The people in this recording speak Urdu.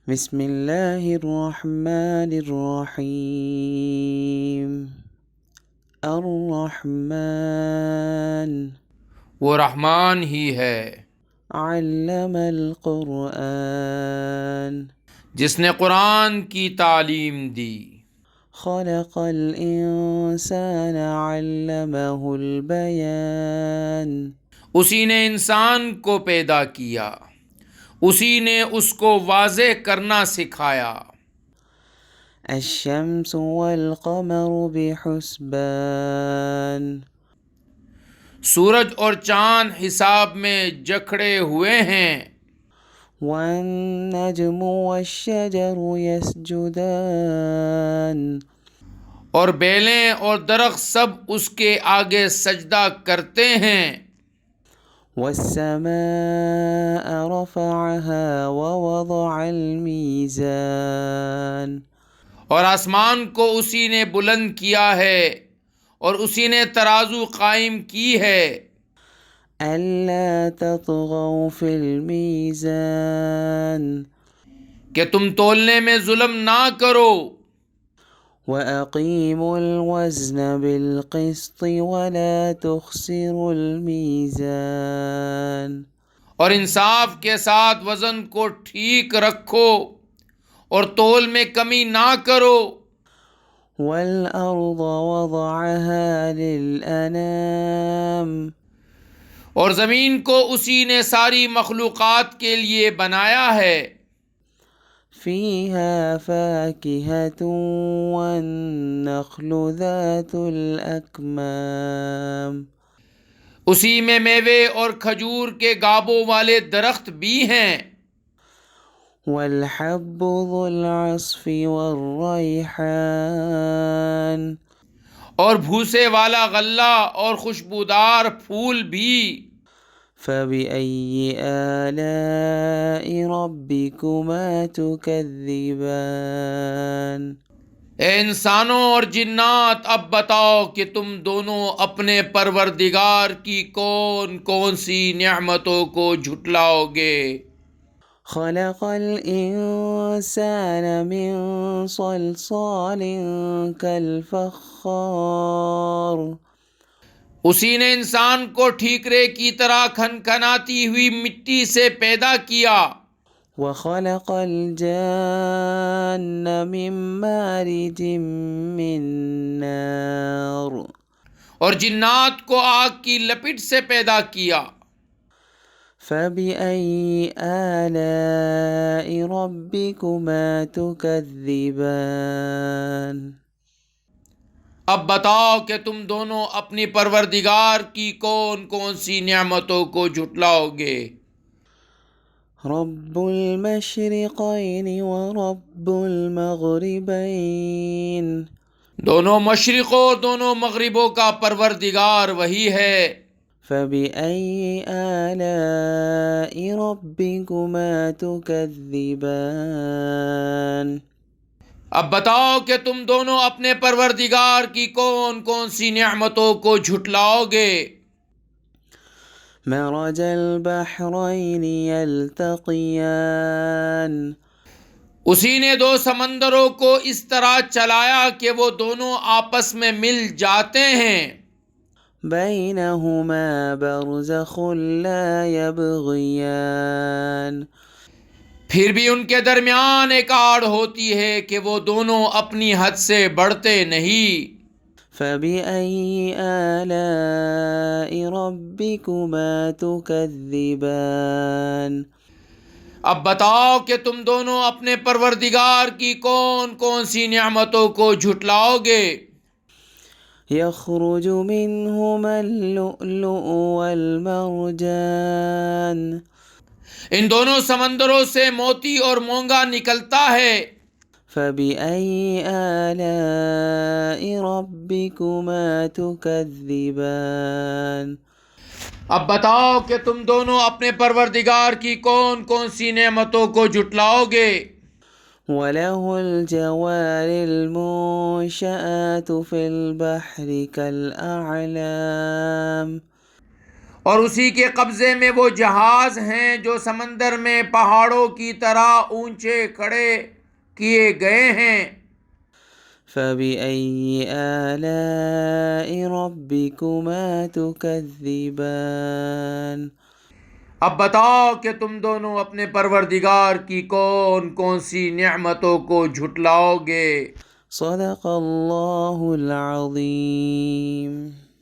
بسم اللہ الرحمن الرحیم الرحمن وہ رحمان ہی ہے علم القرآن جس نے قرآن کی تعلیم دی، خلق الانسان علمہ البیان اسی نے انسان کو پیدا کیا، اسی نے اس کو واضح کرنا سکھایا۔ الشمس والقمر بحسبان سورج اور چاند حساب میں جکڑے ہوئے ہیں، والنجم والشجر يسجدان اور بیلیں اور درخت سب اس کے آگے سجدہ کرتے ہیں۔ والسماء رفعها ووضع الميزان اور آسمان کو اسی نے بلند کیا ہے اور اسی نے ترازو قائم کی ہے، ألا تطغوا في الميزان کہ تم تولنے میں ظلم نہ کرو، وأقيموا الوزن بالقسط ولا تخسروا الميزان اور انصاف کے ساتھ وزن کو ٹھیک رکھو اور تول میں کمی نہ کرو۔ والأرض وضعها للأنام اور زمین کو اسی نے ساری مخلوقات کے لیے بنایا ہے، فيها فاكهة والنخل ذات الأكمام اسی میں میوے اور کھجور کے گابوں والے درخت بھی ہیں، والحب ذو العصف والريحان اور بھوسے والا غلہ اور خوشبودار پھول بھی۔ فبأي آلاء ربكما تكذبان اے انسانوں اور جنات، اب بتاؤ کہ تم دونوں اپنے پروردگار کی کون کون سی نعمتوں کو جھٹلاؤ گے۔ خلق الإنسان من صلصال كالفخار اسی نے انسان کو ٹھیکرے کی طرح کھنکھناتی ہوئی مٹی سے پیدا کیا، وخلق الجان من مارج من نار اور جنات کو آگ کی لپٹ سے پیدا کیا۔ فبأي آلاء ربكما تكذبان اب بتاؤ کہ تم دونوں اپنی پروردگار کی کون کون سی نعمتوں کو جھٹلاؤ گے۔ رب المشرقين ورب المغربين دونوں مشرقوں اور دونوں مغربوں کا پروردگار وہی ہے۔ فبأي آلاء ربكما تكذبان اب بتاؤ کہ تم دونوں اپنے پروردگار کی کون کون سی نعمتوں کو جھٹلاؤ گے۔ مرج البحرين يلتقيان اسی نے دو سمندروں کو اس طرح چلایا کہ وہ دونوں آپس میں مل جاتے ہیں، بينهما برزخ لا يبغيان پھر بھی ان کے درمیان ایک آڑ ہوتی ہے کہ وہ دونوں اپنی حد سے بڑھتے نہیں۔ فبأي آلاء ربكما تكذبان اب بتاؤ کہ تم دونوں اپنے پروردگار کی کون کون سی نعمتوں کو جھٹلاؤ گے۔ يخرج منهما اللؤلؤ والمرجان ان دونوں سمندروں سے موتی اور مونگا نکلتا ہے۔ فبأي آلاء ربكما تكذبان اب بتاؤ کہ تم دونوں اپنے پروردگار کی کون کون سی نعمتوں کو جھٹلاؤ گے۔ وله الجوار المنشآت في البحر كالأعلام اور اسی کے قبضے میں وہ جہاز ہیں جو سمندر میں پہاڑوں کی طرح اونچے کھڑے کیے گئے ہیں۔ فبأي آلاء ربكما تكذبان۔ اب بتاؤ کہ تم دونوں اپنے پروردگار کی کون کون سی نعمتوں کو جھٹلاؤ گے۔ صدق اللہ العظیم۔